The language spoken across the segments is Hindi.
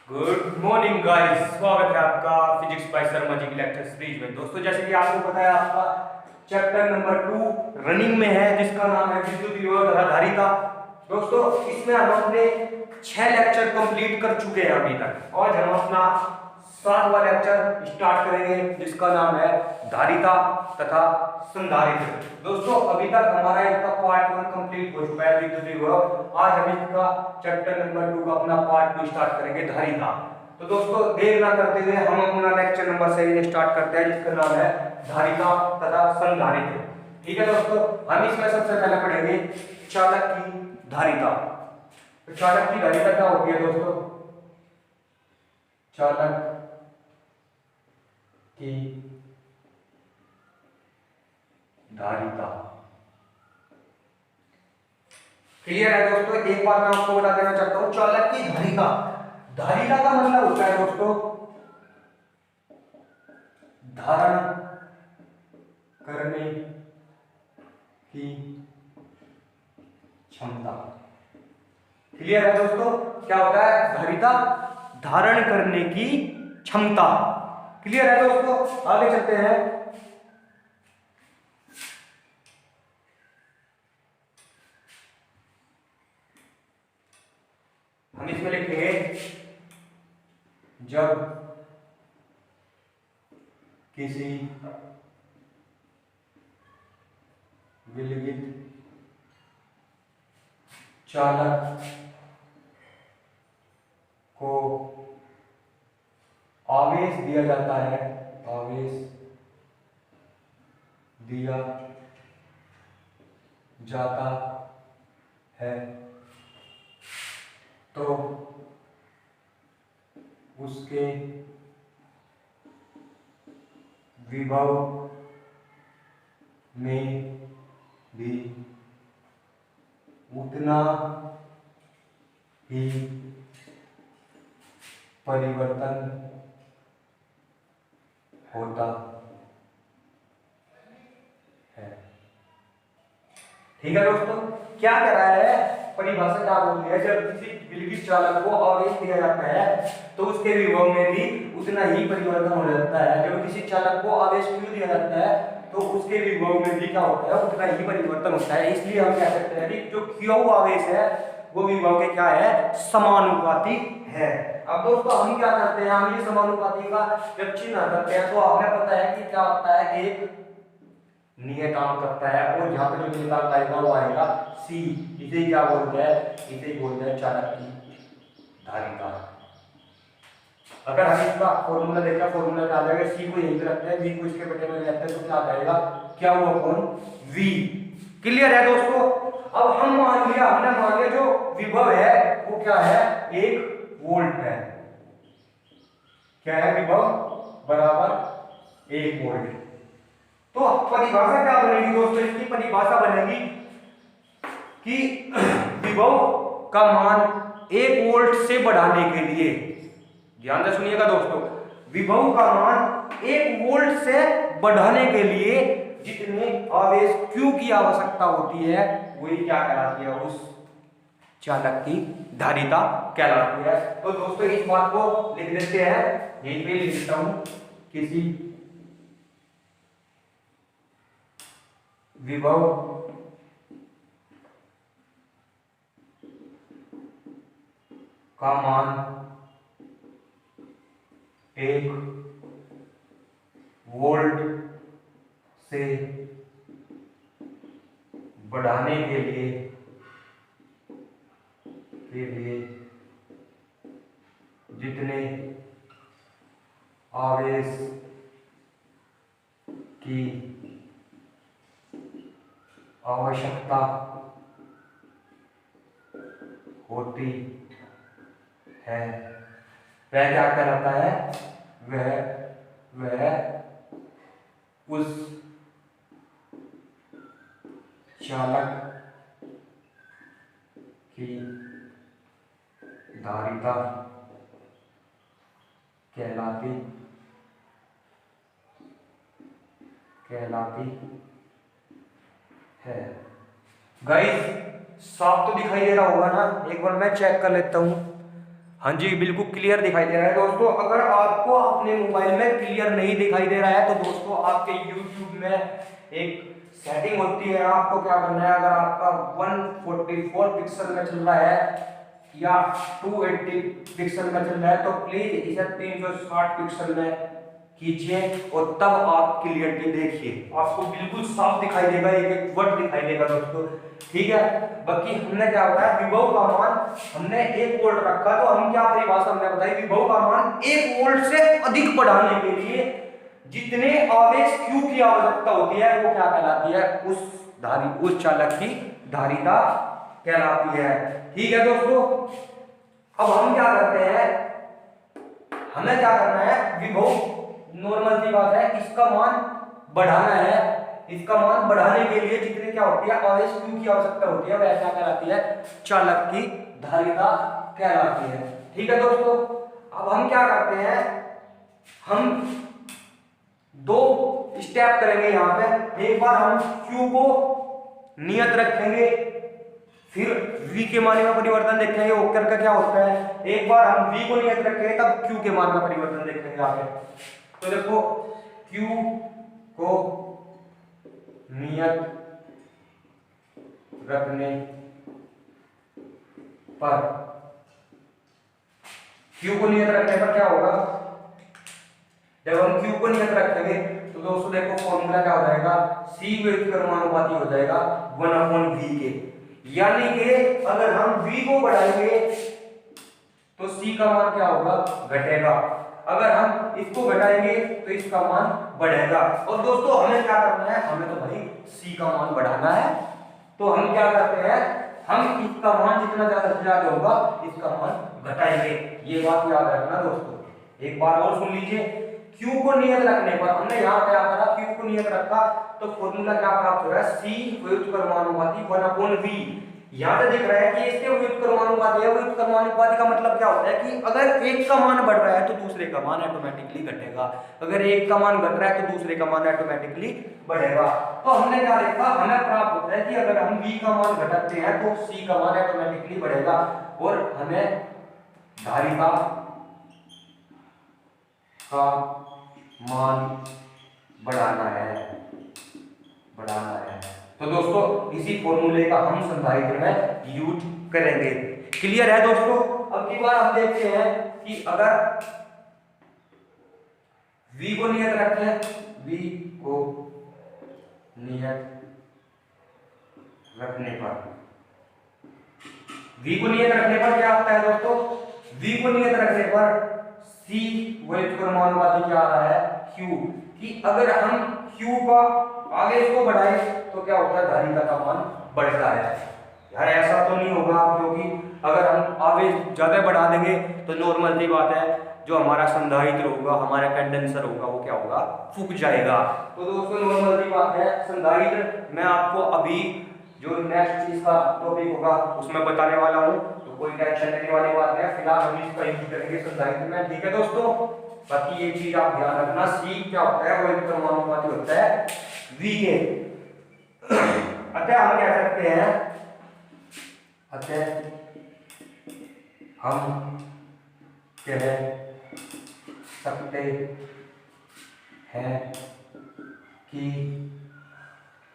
गुड मॉर्निंग गाइस, स्वागत है आपका फिजिक्स बाय शर्मा जी की लेक्चर सीरीज में। दोस्तों, जैसे कि आपको पता है, आपका चैप्टर नंबर 2 रनिंग में है, जिसका नाम है विद्युत विभव तथा धारिता। दोस्तों, इसमें हम अपने 6 लेक्चर कंप्लीट कर चुके हैं अभी तक। आज हम अपना 7वां लेक्चर स्टार्ट करेंगे, जिसका नाम है धारिता तथा संधारित्र। दोस्तों, अभी तक हमारा इसका पार्ट 1 कंप्लीट हो चुका है विद्युत विभव। आज हम इसका चैप्टर नंबर 2 का अपना पार्ट 2 स्टार्ट करेंगे धारिता। तो दोस्तों, देर ना करते हुए हम अपना लेक्चर नंबर 7 स्टार्ट करते हैं, जिसका नाम है धारिता तथा संधारित्र। ठीक है दोस्तों, हम इसमें सबसे पहले पढ़ेंगे चालक की धारिता। तो चालक की धारिता क्या होती है दोस्तों? चालक की धारिता क्लियर है दोस्तों? एक बार मैं आपको बता देना चाहता हूं, चालक की धारिता। धारिता का मतलब होता है दोस्तों धारण करने की क्षमता। क्लियर है दोस्तों? क्या होता है धारिता? धारण करने की क्षमता। क्लियर है दोस्तों? आगे चलते हैं। हम इसमें लिखेंगे जब किसी विलगित चालक को आवेश दिया जाता है, आवेश दिया जाता है, तो उसके विभव में भी उतना ही परिवर्तन होता है। ठीक है दोस्तों, क्या कह रहा है? परिभाषा क्या बोल रही है? जब किसी विलगित चालक को आवेश दिया जाता है तो उसके विभव में भी उतना ही परिवर्तन हो जाता है। जब किसी चालक को आवेश क्यों दिया जाता है तो उसके विभव में भी क्या होता है? उतना ही परिवर्तन होता है। इसलिए हम कह सकते हैं कि जो क्यू आवेश है वो विभव के क्या है? समानुपाती है। अब दोस्तों, हम क्या करते हैं? हम ये समानुपाती का जब चिन्ह करते हैं तो हमें पता है कि क्या होता है, एक नियतांक करता है, और यहाँ पे जो नियतांक आएगा वो आएगा C। इसे क्या बोलते हैं? इसे बोलते हैं चालक की धारिता। अगर हम इसका फॉर्मूला देखा, फॉर्मूला क्या आ जाएगा? C को यहीं पे रखते हैं, V को इसके बटे में रखते हैं, तो क्या आ जाएगा? क्या हुआ अपॉन V। क्लियर है दोस्तों? अब हम हमने मान लिया जो विभव है वो क्या है? 1 वोल्ट है। क्या है? विभव बराबर 1 वोल्ट। तो परिभाषा क्या बनेगी दोस्तों? इसकी परिभाषा बनेगी कि विभव का मान 1 वोल्ट से बढ़ाने के लिए, ध्यान से सुनिएगा दोस्तों, विभव का मान 1 वोल्ट से बढ़ाने के लिए जितने आवेश Q की आवश्यकता होती है वही क्या कहलाती है? उस चालक की धारिता कहलाती है। तो दोस्तों, इस बात को लिख लेते हैं, यहीं पे लिख देता हूं। किसी विभव का मान 1 वोल्ट से बढ़ाने के लिए जितने आवेश की आवश्यकता होती है वह क्या कहलाता है? वह उस चालक की धारिता कहलाती है। गाइस, साफ तो दिखाई दे रहा होगा ना? एक बार मैं चेक कर लेता हूं। हाँ जी, बिल्कुल क्लियर दिखाई दे रहा है दोस्तों। अगर आपको अपने मोबाइल में क्लियर नहीं दिखाई दे रहा है तो दोस्तों आपके YouTube में एक सेटिंग होती है, आपको क्या करना है, अगर आपका 144 पिक्सल में चल रहा है या 280 पिक्सल में चल रहा है तो प्लीज इसे 360 पिक्सल में कीजिए और तब आप क्लियरिटी देखिए, आपको बिल्कुल साफ दिखाई देगा, एक एक वर्ड दिखाई देगा दोस्तों, ठीक है। बाकी हमने क्या बताया, विभव का मान हमने 1 वोल्ट रखा, तो हम क्या परिभाषा हमने बताई, विभव का मान 1 वोल्ट से अधिक बढ़ाने के लिए जितने आवेश Q की आवश्यकता होती है वो क्या कहलाती है, उस चालक की धारिता कहलाती है, ठीक है दोस्तों। अब हम क्या करते हैं, हमें क्या करना है, विभव नॉर्मल सी बात है, इसका मान बढ़ाना है, इसका मान बढ़ाने के लिए जितने क्या होती है आवेश Q की आवश्यकता होती है वह क्या कहलाती है, चालक की धारिता कहलाती है, ठीक है दोस्तों। अब हम क्या करते हैं, हम 2 स्टेप करेंगे यहाँ पे। एक बार हम Q को नियत रखेंगे, फिर V के मान में परिवर्तन देखेंगे, वो करके क्या होता है, एक बार हम V को नियत रखेंगे तब Q के मान में परिवर्तन देखेंगे आगे। तो देखो Q को नियत रखने पर, Q को नियत रखने पर क्या होगा, जब हम Q को नियत रखेंगे तो दोस्तों देखो फॉर्मूला क्या हो जाएगा, C व्युत्क्रमानुपाती हो जाएगा 1/V के, यानी कि अगर हम V को बढ़ाएंगे तो C का मान क्या होगा, घटेगा, अगर हम इसको घटाएंगे तो इसका मान बढ़ेगा। और दोस्तों हमें क्या करना है, हमें तो भाई C का मान बढ़ाना है, तो हम क्या करते हैं, हम इसका मान जितना ज्यादा से ज्यादा होगा इसका मान घटाएंगे, ये बात याद रखना दोस्तों। एक बार और सुन लीजिए, Q को नियत रखने पर हमने यहाँ क्या करा, Q को नियत रखा तो फॉर्मूला क्या प्राप्त हो रहा है, C व्युत्क्रमानुपाती 1/V। यहाँ पे दिख रहा है कि इसके व्युत्क्रमानुपाती है, व्युत्क्रमानुपाती का मतलब क्या होता है कि अगर एक का मान बढ़ रहा है तो दूसरे का मान ऑटोमेटिकली घटेगा, अगर एक का मान घट रहा है तो दूसरे का मान ऑटोमेटिकली बढ़ेगा। तो हमने क्या देखा, हमें प्राप्त होता है कि अगर हम V का मान घटाते हैं तो C का मान ऑटोमेटिकली बढ़ेगा, और हमें धारिता का मान बढ़ाना है। तो दोस्तों इसी फॉर्मूले का हम संधारित्र में यूज करेंगे, क्लियर है दोस्तों। अब की बार हम देखते हैं कि अगर V को नियत रखते हैं, V को नियत रखने पर, V को नियत रखने पर क्या आता है दोस्तों, V को नियत रखने पर C व्युत्क्रमानुपाती क्या आ रहा है, Q, कि अगर हम Q का आवेश को बढ़ाएं तो क्या होता है, धारिता का मान बढ़ता है। यार ऐसा तो नहीं होगा, क्योंकि अगर हम आवेश ज्यादा बढ़ा देंगे तो नॉर्मल सी बात है, जो हमारा संधारित्र होगा, हमारा कंडेंसर होगा, वो क्या होगा, फूक जाएगा। तो दोस्तों नॉर्मल सी बात है, संधारित्र मैं आपको अभी जो नेक्स्ट चीज का टॉपिक होगा उसमें बताने वाला हूँ, तो कोई टेंशन लेने वाली बात नहीं है, फिलहाल हम इसका यूज करेंगे संधारित्र में, ठीक है दोस्तों। बाकी एक चीज आप ध्यान रखना, C क्या होता है, वो व्युत्क्रमानुपाती होता है V के। अतः हम कह सकते हैं, अतः हम कह सकते हैं कि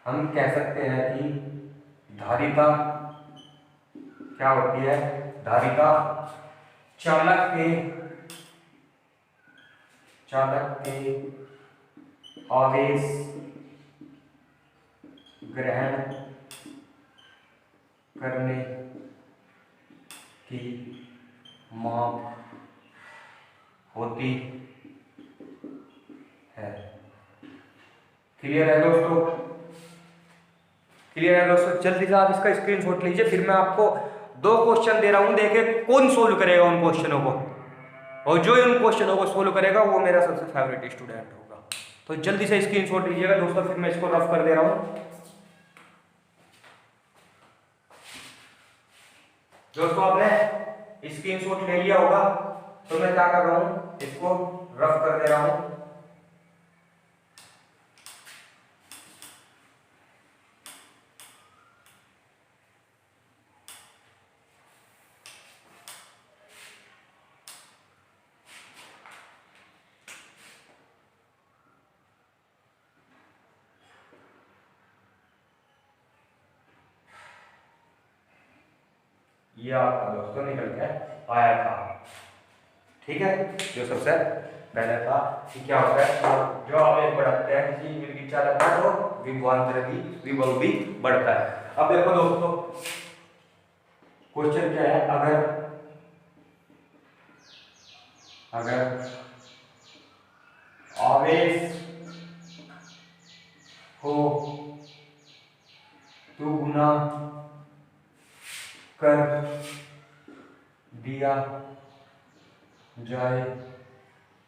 हम कह सकते हैं कि धारिता क्या होती है, धारिता चालक के आवेश ग्रहण करने की माप होती है। क्लियर है दोस्तों, क्लियर है दोस्तों। जल्दी से आप इसका स्क्रीनशॉट लीजिए, फिर मैं आपको 2 क्वेश्चन दे रहा हूं, देखिए कौन सोल्व करेगा उन क्वेश्चनों को, और जो इन क्वेश्चनों को सोल्व करेगा वो मेरा सबसे फेवरेट स्टूडेंट होगा। तो जल्दी से स्क्रीनशॉट लीजिएगा दोस्तों, फिर मैं इसको रफ कर दे रहा हूं। दोस्तों आपने स्क्रीनशॉट ले लिया होगा, तो मैं क्या कर रहा हूं, इसको रफ कर दे रहा हूं। ये आपका दोस्तों निकल के आया था। ठीक है, जो सबसे पहले था कि क्या होता है, जो आवेश बढ़ाते हैं किसी विद्युत चालक का तो विभव भी बढ़ता है। अब देखो दोस्तों, क्वेश्चन क्या है, अगर आवेश को दुगुना कर दिया जाए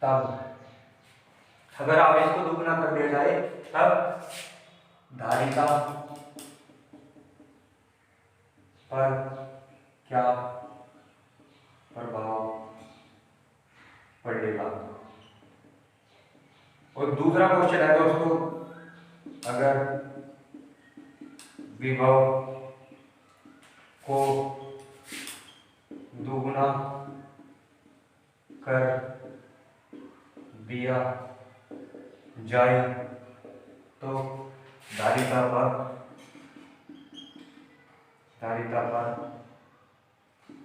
तब, अगर आवेश को दुगुना कर दिया जाए तब धारिता पर क्या प्रभाव पड़ेगा। और दूसरा क्वेश्चन है दोस्तों, अगर विभव को दुगुना कर दिया जाए तो धारिता पर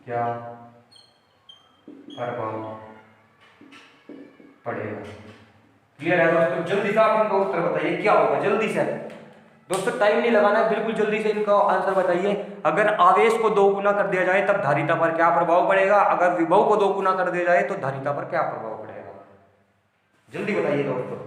क्या प्रभाव पड़ेगा। क्लियर है दोस्तों? जल्दी से आप इनका उत्तर बताइए क्या होगा, जल्दी से दोस्तों, टाइम नहीं लगाना है, बिल्कुल जल्दी से इनका आंसर बताइए। अगर आवेश को दो गुना कर दिया जाए तब धारिता पर क्या प्रभाव पड़ेगा, अगर विभव को दो गुना कर दिया जाए तो धारिता पर क्या प्रभाव पड़ेगा, जल्दी बताइए दोस्तों।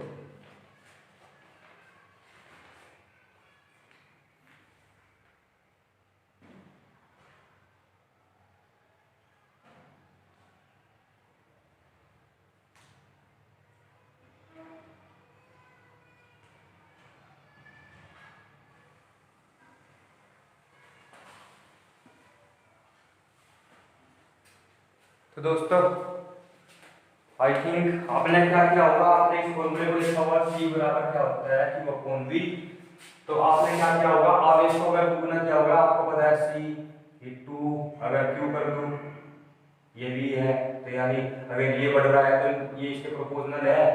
तो दोस्तों आई थिंक आपने क्या किया होगा, आपने इस फॉर्मूले को लिखा होगा C बराबर क्या होता है Q अपॉन V। तो आपने क्या किया होगा, आवेश को अगर दुगुना किया होगा, आपको पता है C ये 2, अगर Q कर दूं ये V है, तो यानी अगर ये बढ़ रहा है तो ये इसके प्रोपोर्शनल है,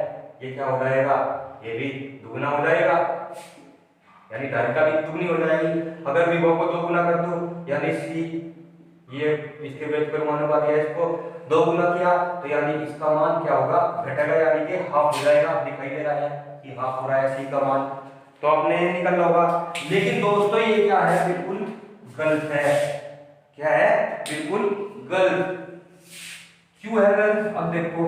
ये क्या हो जाएगा, ये भी दुगुना हो जाएगा, यानी धारिता भी दुगनी हो जाएगी। अगर विभव को दो गुना कर दूं यानी C, ये इसके वेट परमाणु का दिया, इसको दो गुना किया तो यानी इसका मान क्या होगा, घटेगा, यानी कि हाफ हो जाएगा। दिखाई दे रहा है कि हाफ हो रहा है C का मान, तो आपने ये निकल होगा। लेकिन दोस्तों ये क्या है, बिल्कुल गलत है। क्या है, बिल्कुल गलत। क्यों है गलत, अब देखो,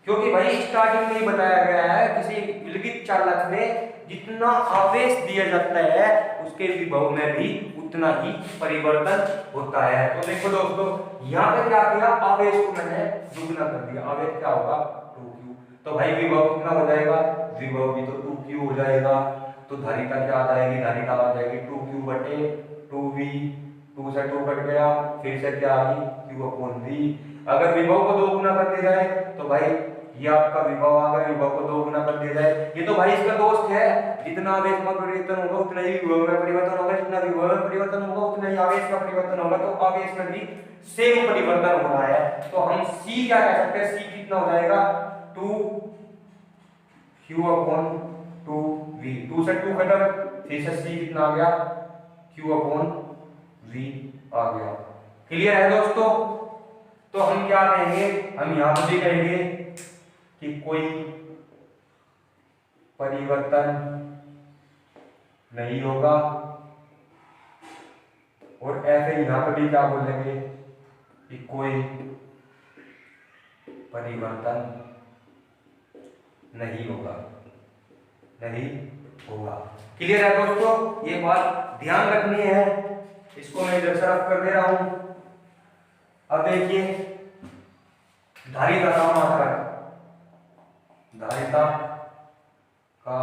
क्योंकि भाई स्टार्टिंग में ही बताया गया है किसी विद्युत चालक में जितना आवेश दिया जाता है उसके विभव में भी उतना ही परिवर्तन होता है। तो देखो दोस्तों, यहाँ पे क्या किया, आवेश को मैंने दुगुना कर दिया, आवेश क्या होगा 2Q, तो भाई विभव कितना हो जाएगा, विभव भी तो 2Q हो जाएगा। तो धारिता क्या आ जाएगी, धारिता आ जाएगी 2Q बटे 2V, 2 से 2 कट गया, फिर से क्या आ गई Q अपॉन V। अगर विभव को दो गुना कर दिया जाए तो भाई ये आपका विभव आ गया, विभव को दो गुना कर दिया जाए, ये तो भाई इसका दोस्त है, जितना आवेश में परिवर्तन होगा उतना ही विभव में परिवर्तन होगा, जितना विभव में परिवर्तन होगा उतना ही आवेश का परिवर्तन होगा, तो आवेश में भी सेम परिवर्तन हो रहा है। तो हम C क्या कह सकते हैं, C कितना हो जाएगा 2Q अपॉन 2V, 2 से 2 कटा, फिर से C कितना आ गया Q अपॉन V आ गया। क्लियर है दोस्तों? तो हम क्या कहेंगे, हम यहां पर भी कहेंगे कि कोई परिवर्तन नहीं होगा, और ऐसे यहां पर भी क्या बोलेंगे कि कोई परिवर्तन नहीं होगा, नहीं होगा। क्लियर है दोस्तों? ये बात ध्यान रखनी है, इसको मैं इधर सरफ कर दे रहा हूं। अब देखिए धारिता का मात्रक, धारिता का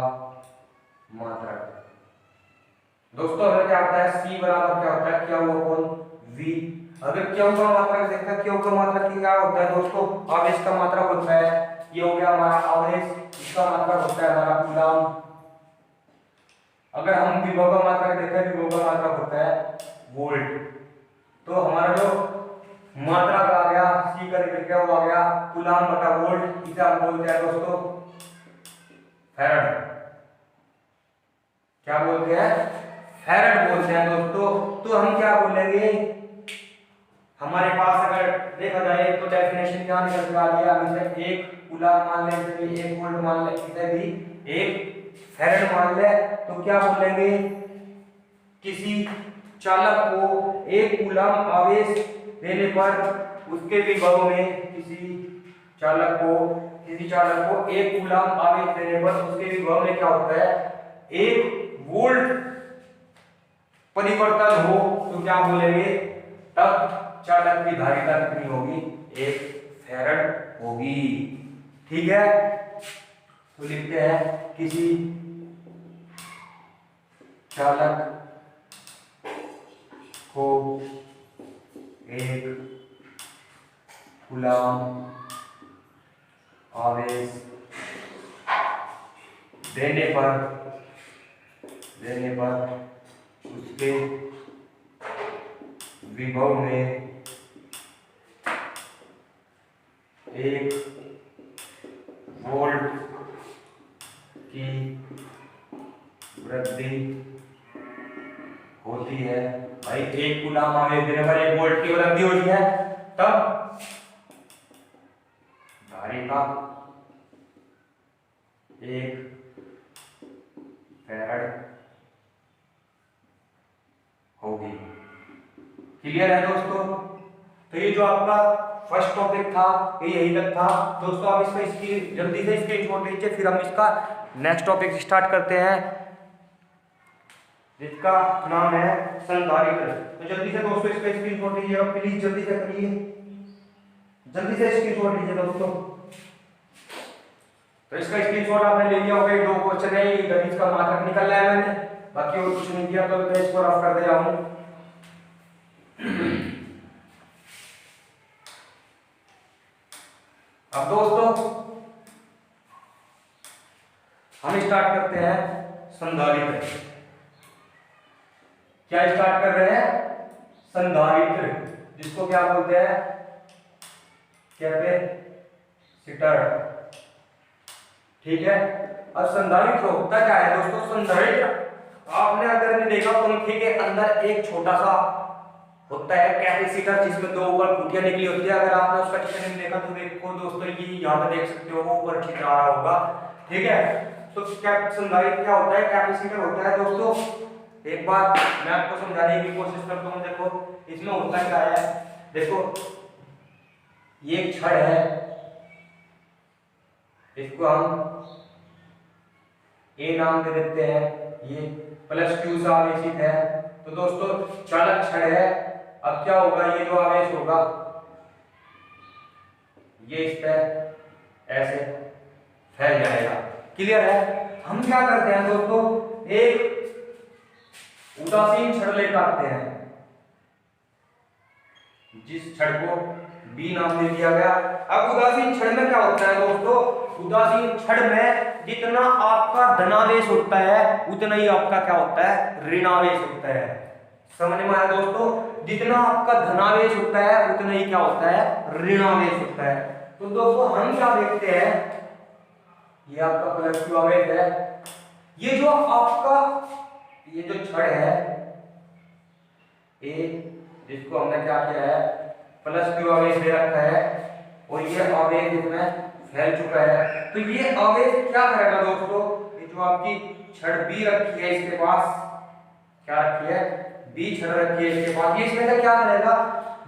मात्रक दोस्तों अगर क्या होता है, C बराबर क्या होता है, Q अपॉन V। अगर Q का मात्रक देखते हैं, Q का मात्रक क्या होता है दोस्तों, आवेश का मात्रक होता है, ये हो गया हमारा आवेश, इसका मात्रक होता है हमारा कूलम। अगर हम विभव का मात्रक देखें, विभव का मात्रक होता है वोल्ट, तो हमारा जो मात्रक आ गया C करके क्या आ गया, कूलम बटा वोल्ट, इसे हम बोलते हैं दोस्तों फैराड। क्या बोलते हैं, फैराड बोलते हैं दोस्तों। तो हम क्या बोलेंगे हमारे पास अगर देखा जाए तो डेफिनेशन क्या निकल के आ रही है, हम इसे 1 कूलम मान ले, इसे 1 वोल्ट मान ले, इसे भी 1 फैराड मान ले, तो क्या बोलेंगे, किसी चालक को 1 कूलम आवेश देने पर उसके विभव में किसी चालक को 1 कूलम आवेश देने पर उसके विभव में क्या होता है, 1 वोल्ट परिवर्तन हो, तो क्या बोलेंगे, तब चालक की धारिता कितनी होगी, 1 फैराड होगी। ठीक है, तो लिखते हैं किसी चालक को 1 कूलम आवेश देने पर उसके विभव में 1 वोल्ट की वृद्धि होती है। भाई 1 कूलम आवेश देने पर 1 वोल्ट की वृद्धि होती है, तब धारिता 1 फैराड होगी। क्लियर है दोस्तों? तो ये जो आपका फर्स्ट टॉपिक था ये यही तक था दोस्तों। आप इसका जल्दी से स्क्रीनशॉट लीजिए, फिर हम इसका नेक्स्ट टॉपिक स्टार्ट करते हैं जिसका नाम है संधारित्र। तो जल्दी से दोस्तों इसका स्क्रीनशॉट लीजिएगा, प्लीज जल्दी से करिए, जल्दी से स्क्रीनशॉट लीजिए दोस्तों। तो इसका स्क्रीनशॉट आपने ले लिया होगा, 2 क्वेश्चन है, गणित का मार्कर निकल रहा है मैंने, बाकी और कुछ नहीं किया, तो मैं इसको रफ कर दे रहा हूं। अब दोस्तों हम स्टार्ट करते हैं संधारित्र। क्या स्टार्ट कर रहे हैं, संधारित्र, जिसको क्या बोलते हैं, कैपेसिटर। ठीक है, अब संधारित्र होता क्या है दोस्तों, संधारित्र आपने अगर नहीं देखा, पंखे के अंदर एक छोटा सा होता है कैपेसिटर, जिसमें 2 ऊपर फुटियां निकली होती है। अगर आपने उसका चित्र नहीं देखा तो देखो दोस्तों, ये यहाँ पे देख सकते हो, वो ऊपर चित्र आ रहा होगा। ठीक है, तो संधारित्र क्या होता है, कैपेसिटर होता है दोस्तों। एक बार मैं आपको समझाने की कोशिश करता हूँ। देखो इसमें होता क्या है, देखो ये एक छड़ है, इसको हम ए नाम दे देते हैं, ये प्लस Q से आवेशित है। तो दोस्तों चालक छड़ है, अब क्या होगा, ये जो आवेश होगा ये इस पे ऐसे फैल जाएगा। क्लियर है? हम क्या करते हैं दोस्तों, एक उदासीन छड़ लेकर आते हैं, जिस छड़ को बी नाम दे दिया गया। अब उदासीन छड़ में क्या होता है दोस्तों, उदासीन छड़ में जितना आपका धनावेश होता है उतना ही आपका क्या होता है, ऋणावेश होता है। समझ में आया दोस्तों, जितना आपका धनावेश होता है उतना ही क्या होता है, ऋणावेश होता है। तो दोस्तों हम क्या देखते हैं, ये आपका प्लस Q आवेश है, ये जो आपका ये जो छड़ है ए, जिसको हमने क्या किया है, प्लस Q आवेश दे रखा है, और ये आवेश इसमें फैल चुका है। तो ये आवेश क्या करेगा दोस्तों, ये जो आपकी छड़ बी रखी है, इसके पास क्या रखी है, बी छड़ रखी है इसके पास, ये इसमें से क्या करेगा,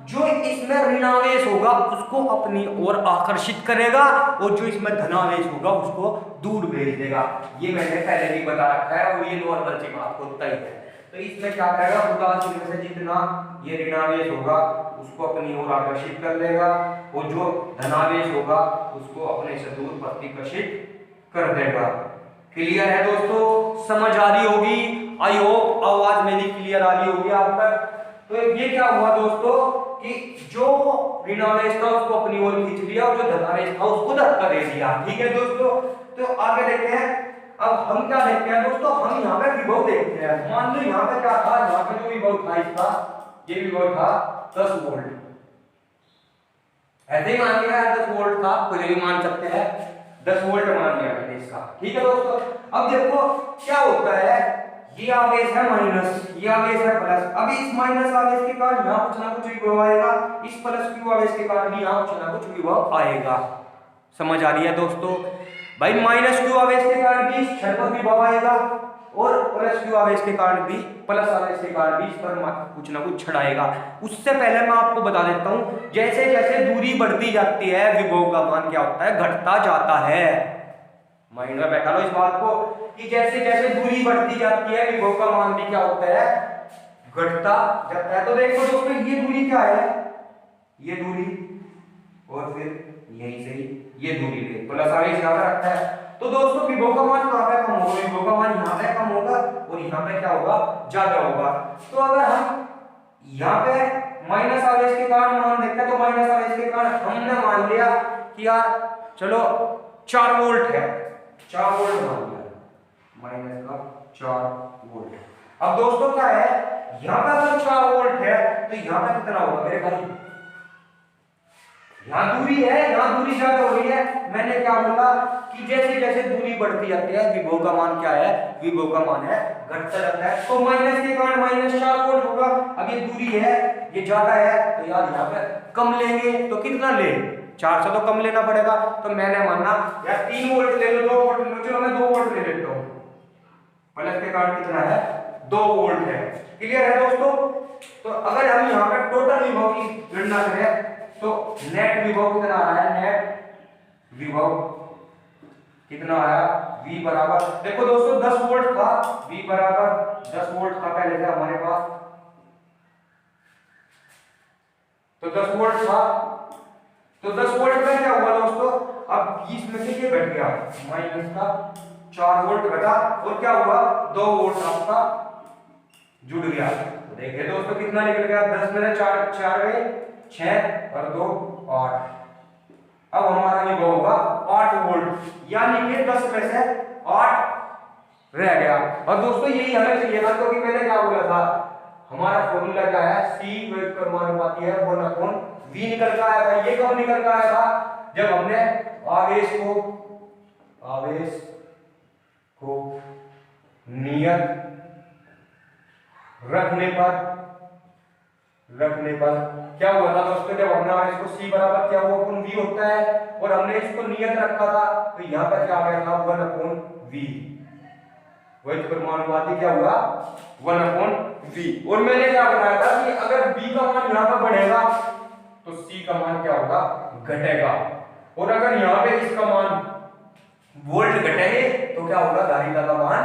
जो इसमें ऋणावेश होगा उसको अपनी ओर आकर्षित करेगा, और जो इसमें धनावेश होगा उसको दूर भेज देगा। ये मैंने पहले भी बता रखा है, और ये नॉर्मल सी बात होता ही है। तो इसमें क्या करेगा, उदासीन में से जितना ये ऋणावेश होगा उसको अपनी ओर आकर्षित कर लेगा, और जो धनावेश होगा उसको अपने से दूर प्रतिकर्षित कर देगा। क्लियर है दोस्तों, समझ आ रही होगी, आई होप आवाज मेरी क्लियर आ रही होगी आप तक। तो ये क्या हुआ दोस्तों कि जो ऋणावेश था उसको अपनी ओर खींच लिया, और जो धनावेश था उसको धक्का दे दिया। ठीक है दोस्तों, तो आगे देखते हैं। अब हम क्या देखते हैं दोस्तों, हम यहाँ पे विभव देखते हैं। मान लो यहाँ पे क्या था, यहाँ पे जो विभव था इसका, ये विभव था 10 वोल्ट, ऐसे ही मान लिया 10 वोल्ट था, कोई भी मान सकते हैं, 10 वोल्ट मान लिया मैंने इसका। ठीक है दोस्तों, अब देखो क्या होता है, ये आवेश है माइनस, ये आवेश है प्लस। अब इस माइनस आवेश के कारण यहाँ कुछ ना कुछ विभव आएगा, इस प्लस क्यू आवेश के कारण भी यहाँ कुछ ना कुछ विभव आएगा। समझ आ रही है दोस्तों? भाई माइनस क्यू आवेश के कारण भी इस छड़ पर विभव आएगा और प्लस क्यू आवेश के कारण भी, प्लस आवेश के कारण भी इस पर कुछ ना कुछ छड़ आएगा। उससे पहले मैं आपको बता देता हूं, जैसे जैसे दूरी बढ़ती जाती है विभव का मान क्या होता है, घटता जाता है। माइंड में बैठा लो इस बात को कि जैसे जैसे दूरी बढ़ती जाती है विभव का मान भी क्या होता है, घटता जाता है। तो देखो दोस्तों ये दूरी क्या है, ये दूरी और फिर यही से ये दूरी ले प्लस आवेश यहां पे रखता है। तो दोस्तों विभव का मान कहां पे कम होगा, विभव का मान यहां पे कम होगा और यहां पे क्या होगा, ज्यादा होगा। तो अगर हम यहां पे माइनस आवेश के कारण मान देखते हैं तो माइनस आवेश के कारण हमने मान लिया कि यार चलो 4 वोल्ट है, 4 वोल्ट मान लिया, माइनस का 4 वोल्ट। अब दोस्तों क्या है, यहां पर अगर 4 वोल्ट है तो यहां पर कितना होगा मेरे भाई, यहां दूरी है, यहां दूरी ज्यादा हो रही है। मैंने क्या बोला कि जैसे जैसे दूरी बढ़ती जाती है विभव का मान क्या है, विभव का मान है घटता जाता है। तो माइनस के कारण माइनस 4 वोल्ट होगा। अब ये दूरी है, ये ज्यादा है तो यार यहाँ पे कम लेंगे तो कितना ले, 4 से तो कम लेना पड़ेगा। तो मैंने माना यार 3 वोल्ट ले लो, 2 वोल्ट ले लो, चलो मैं 2 वोल्ट ले लेता हूँ। प्लस के कारण कितना है, 2 वोल्ट है। क्लियर है दोस्तों? तो अगर हम यहाँ पे टोटल विभव की गणना करें तो नेट विभव कितना आ रहा है, नेट विभव कितना आया, V बराबर, देखो दोस्तों 10 वोल्ट था, V बराबर 10 वोल्ट था पहले से हमारे पास, तो 10 वोल्ट था। तो 10 वोल्ट में क्या हुआ दोस्तों, अब 20 में से ये घट गया, माइनस का 4 वोल्ट घटा और क्या हुआ, 2 वोल्ट आपका जुड़ गया। तो देखिए दोस्तों कितना निकल गया, 10 में 4 गए 6 और 2 8। अब हमारा विभव होगा 8 वोल्ट, यानी कि 10 में से 8 रह गया। और दोस्तों यही हमें चाहिए था, क्योंकि मैंने क्या बोला था, हमारा फॉर्मूला क्या है, C परमाणुपाती है 1/V निकल कर आया था। ये कब निकल कर आया था, जब हमने आवेश को नियत रखने पर क्या हुआ था दोस्तों, जब हमने आवेश को C बराबर क्या हुआ, V होता है और हमने इसको नियत रखा था तो यहाँ पर क्या आ गया था 1/V। वही परमाणुवादी क्या हुआ 1/V। और मैंने क्या बताया था कि अगर V का मान यहाँ पर बढ़ेगा तो C का मान क्या होगा, घटेगा। और अगर यहाँ पे इसका मान वोल्ट घटेंगे तो क्या होगा, धारिता का मान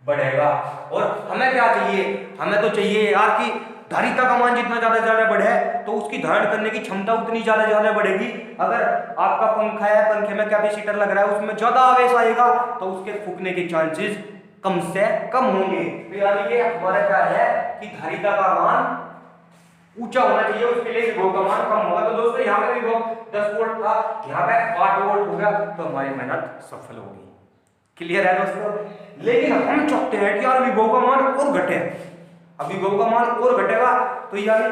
बढ़ेगा। और हमें क्या चाहिए, हमें तो चाहिए यार कि धारिता का मान जितना ज्यादा बढ़े तो उसकी धारण करने की क्षमता उतनी ज्यादा बढ़ेगी। अगर आपका पंखा है, पंखे में कैपेसिटर लग रहा है, उसमें ज्यादा आवेश आएगा तो उसके फूकने के चांसेस कम से कम होंगे। तो यानी कि हमारा क्या है कि धारिता का मान ऊंचा होना चाहिए, उसके लिए विभव का मान कम होगा। तो दोस्तों यहाँ पे विभव 10 वोल्ट था, यहाँ पे 8 वोल्ट हो गया, तो हमारी मेहनत सफल होगी। क्लियर है दोस्तों? लेकिन हम चाहते हैं कि यार विभव का मान और घटे। अब विभव का मान और घटेगा तो यार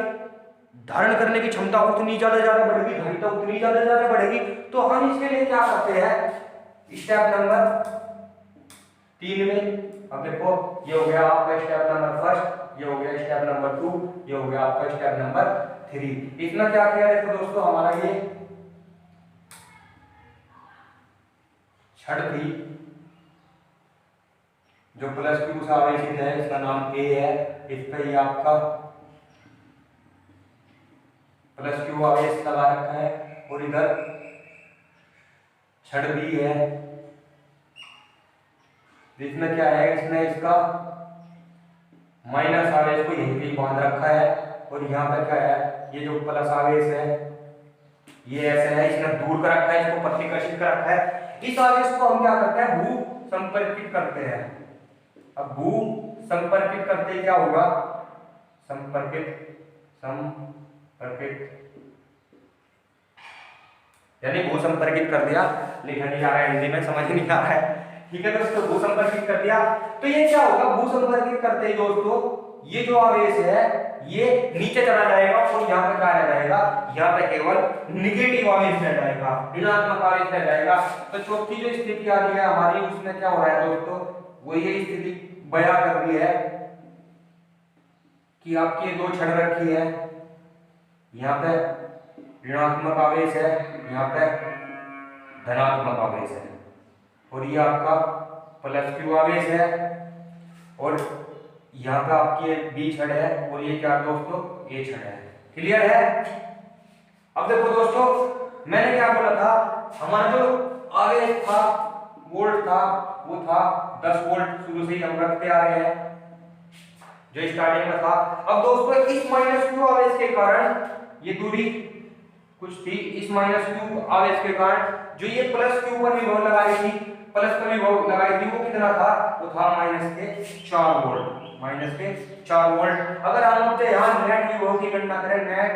धारण करने की क्षमता उतनी ज्यादा बढ़ेगी, धारिता उतनी ज्यादा बढ़ेगी। तो हम इसके लिए क्या करते हैं, स्टेप नंबर 3 में अब देखो ये हो गया आपका स्टेप नंबर फर्स्ट, ये हो गया स्टेप नंबर 2, ये हो गया आपका स्टेप नंबर 3। इसमें क्या किया देखो दोस्तों, हमारा ये छड़ थी जो प्लस क्यू से आवेशित है, इसका नाम A है, इस पे ये आपका प्लस क्यू आवेश लगा रखा है और इधर छड़ B है। इसमें क्या है, इसने इसका माइनस आवेश को यहीं पे बांध रखा है और यहाँ पे क्या है, ये जो प्लस आवेश है ये ऐसे है, इसने दूर कर रखा है, इसको प्रतिकर्षित कर रखा है। इस आवेश को हम क्या करते हैं, भू संपर्कित करते हैं। अब भू संपर्कित करते क्या होगा, संपर्कित यानी भू संपर्कित कर दिया, लिखा नहीं आ रहा है हिंदी में, समझ नहीं आ रहा है, ठीक है दोस्तों। भू संपर्कित कर दिया तो ये क्या होगा, भू संपर्कित करते ही दोस्तों ये जो आवेश है ये नीचे चला जाएगा और यहाँ पे क्या रह जाएगा, यहाँ पे केवल निगेटिव आवेश रह जाएगा, ऋणात्मक आवेश रह जाएगा। तो चौथी जो स्थिति आ रही है हमारी, उसमें क्या हो रहा है दोस्तों, वो ये स्थिति बयां कर रही है कि आपकी दो छड़ रखी है, यहाँ पे ऋणात्मक आवेश है, यहाँ पे धनात्मक आवेश है, और ये आपका प्लस क्यू आवेश है, और यहाँ पे आपकी बी छड़ है, और ये क्या दोस्तों ए छड़ है। क्लियर है? अब देखो दोस्तों, मैंने क्या बोला था, हमारा जो आवेश था वोल्ट था वो था 10 वोल्ट, शुरू से ही हम रखते आ रहे हैं जो स्टार्टिंग में था। अब दोस्तों इस माइनस क्यू आवेश के कारण ये दूरी कुछ थी, इस माइनस क्यू आवेश के कारण जो ये प्लस क्यू पर विभव लगाई थी, प्लस पर विभव लगाई थी, वो कितना था, वो था माइनस के 4 वोल्ट, माइनस के 4 वोल्ट। अगर हम अपने यहां नेट विभव की गणना करें, नेट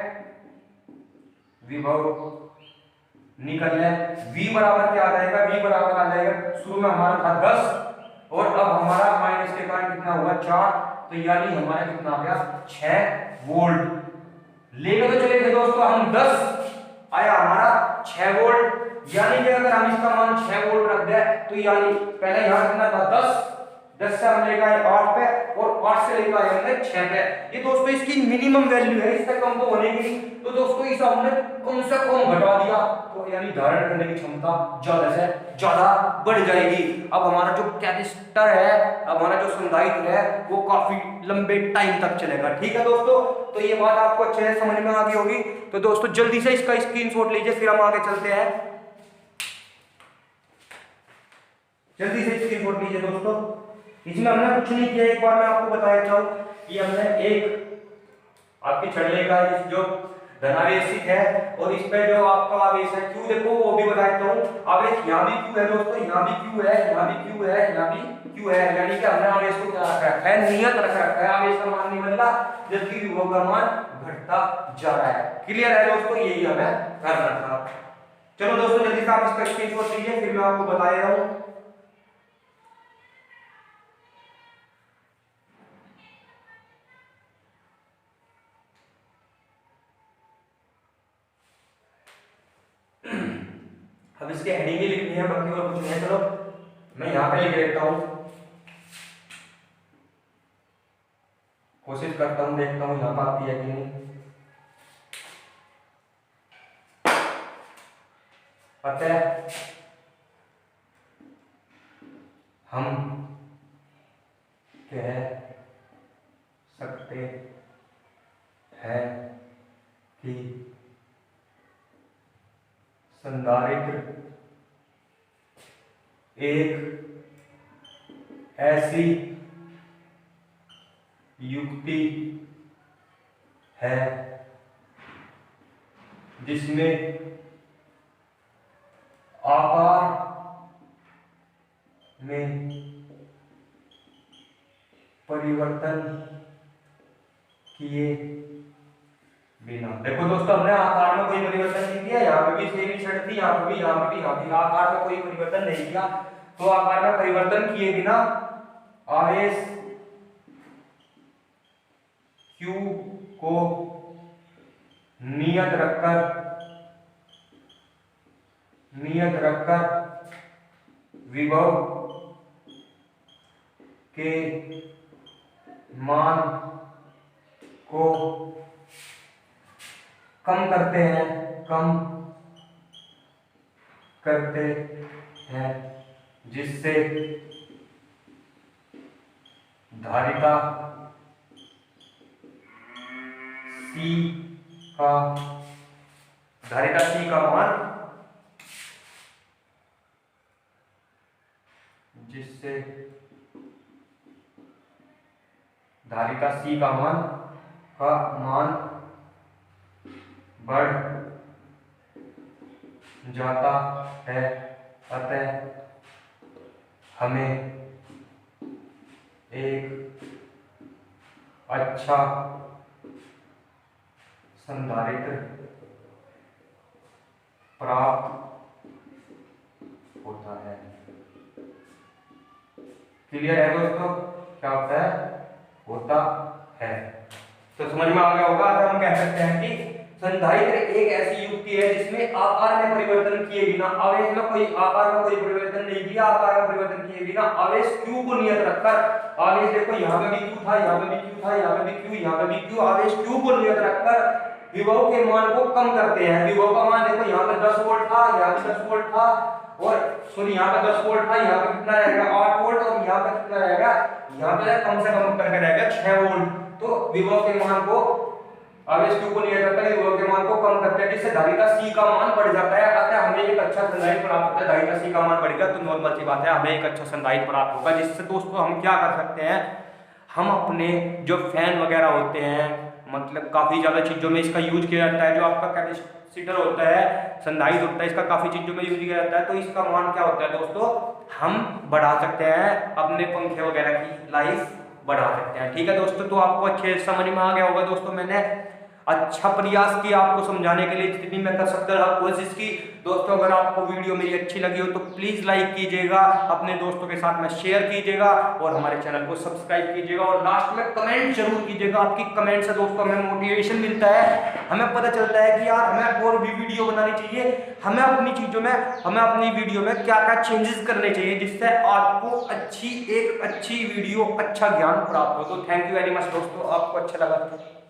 विभव निकल ले, V बराबर क्या आ जाएगा, V बराबर आ जाएगा, शुरू में हमारा था 10 और अब हमारा माइनस के कारण कितना हुआ 4, तो यानी हमारा कितना आ गया 6 वोल्ट। लेके तो चले थे दोस्तों हम 10, आया हमारा 6 वोल्ट, यानी कि अगर हम इसका मान 6 वोल्ट रख दे तो यानी पहले यहां कितना था 10 से हम लेकर आए 8 पे, और 8 से लेकर आए हमने 6 पे। ये दोस्तों इसकी मिनिमम वैल्यू है, इससे कम तो होने की नहीं, तो दोस्तों इसे हमने कम से कम घटा दिया, तो यानी धारण करने की क्षमता ज्यादा से ज्यादा बढ़ जाएगी। अब हमारा जो कैपेसिटर है, अब हमारा जो संधारित्र है, वो काफी लंबे टाइम तक चलेगा। ठीक है दोस्तों, तो ये बात आपको अच्छे से समझ में आ गई होगी। तो दोस्तों जल्दी से इसका स्क्रीनशॉट लीजिए, फिर हम आगे चलते हैं। जल्दी से स्क्रीनशॉट लीजिए दोस्तों। इसमें हमने कुछ नहीं किया, एक बार मैं आपको बता देता हूं कि हमने एक आपकी छड़ले का जो धनावेशित है और इस पे जो आपका आवेश है क्यू, देखो वो भी बता देता हूं। आवेश यहाँ भी क्यू है दोस्तों, यहाँ भी क्यू है, यहाँ भी क्यू है, यहाँ भी क्यू है, यानी कि हमने आवेश को क्या रखा है, नियत रखा है, आवेश का मान नहीं बदल रहा, जबकि विभव का मान घटता जा रहा है। क्लियर है दोस्तों, यही हमें करना था। चलो दोस्तों जल्दी से आप इसका स्क्रीनशॉट लीजिए, फिर मैं आपको बता रहा हूं। अब इसके हेडिंग ही लिखनी है, बाकी और कुछ नहीं है। चलो मैं यहाँ पे लिख देता हूँ, कोशिश करता हूँ, देखता हूँ यहाँ पर आती है कि नहीं। अतः हम कह सकते हैं कि संधारित्र एक ऐसी युक्ति है जिसमें आकार में परिवर्तन किए बिना, देखो दोस्तों हमने आकार में कोई परिवर्तन नहीं किया, यहाँ पे भी सेम छड़ थी, यहाँ पे भी, यहाँ पे भी, यहाँ पे आकार में कोई परिवर्तन नहीं किया, तो आकार में परिवर्तन किए बिना आवेश Q को नियत रखकर विभव के मान को कम करते हैं, जिससे धारिता C का मान, जिससे धारिता C का मान बढ़ जाता है। अतः हमें एक अच्छा संधारित्र प्राप्त होता है। क्लियर है दोस्तों, क्या होता है, होता है। तो समझ में आ गया होगा। तो हम कह सकते हैं कि संधारित्र एक ऐसी युक्ति है जिसमें आकार में परिवर्तन किए बिना, आवेश में कोई आकार में कोई परिवर्तन नहीं किया, आकार में परिवर्तन किए बिना आवेश q को नियत रखकर, आवेश देखो यहाँ पे भी q था, यहाँ पे भी q था, यहाँ पे भी q, यहाँ पे भी q, आवेश q को नियत रखकर विभव के मान को कम करते हैं। विभव का मान देखो यहाँ पे 10 वोल्ट था, यहाँ पे 10 वोल्ट था, और सॉरी यहाँ पे 10 वोल्ट था, यहाँ पे कितना रहेगा 8 वोल्ट, और यहाँ पे कितना रहेगा, यहाँ पे कम से कम करके रहेगा 6 वोल्ट। तो विभव के मान को, आवेश q को नियत रखकर विभव के मान को कम करते हैं, जिससे धारिता C का मान बढ़ जाता है। अतः हमें एक अच्छा संधारित्र प्राप्त होता है। धारिता C का मान बढ़ेगा तो नॉर्मल सी बात है, हमें एक अच्छा संधारित्र प्राप्त होगा। जिससे दोस्तों हम क्या कर सकते हैं, हम अपने जो फैन वगैरह होते हैं, मतलब काफी ज्यादा चीजों में इसका यूज किया जाता है। जो आपका कैपेसिटर होता है, संधारित्र होता है, इसका काफी चीजों में यूज किया जाता है। तो इसका मान क्या होता है दोस्तों, हम बढ़ा सकते हैं, अपने पंखे वगैरह की लाइफ बढ़ा सकते हैं। ठीक है दोस्तों, तो आपको अच्छे समझ में आ गया होगा दोस्तों। मैंने अच्छा प्रयास किया आपको समझाने के लिए, जितनी मैं कर सकता था कोशिश की। दोस्तों अगर आपको वीडियो मेरी अच्छी लगी हो तो प्लीज लाइक कीजिएगा, अपने दोस्तों के साथ में शेयर कीजिएगा, और हमारे चैनल को सब्सक्राइब कीजिएगा, और लास्ट में कमेंट जरूर कीजिएगा। आपकी कमेंट से दोस्तों हमें मोटिवेशन मिलता है, हमें पता चलता है कि यार हमें और भी वीडियो बनानी चाहिए, हमें अपनी चीजों में, हमें अपनी वीडियो में क्या क्या चेंजेस करने चाहिए, जिससे आपको एक अच्छी वीडियो, अच्छा ज्ञान प्राप्त हो। तो थैंक यू वेरी मच दोस्तों, आपको अच्छा लगा तो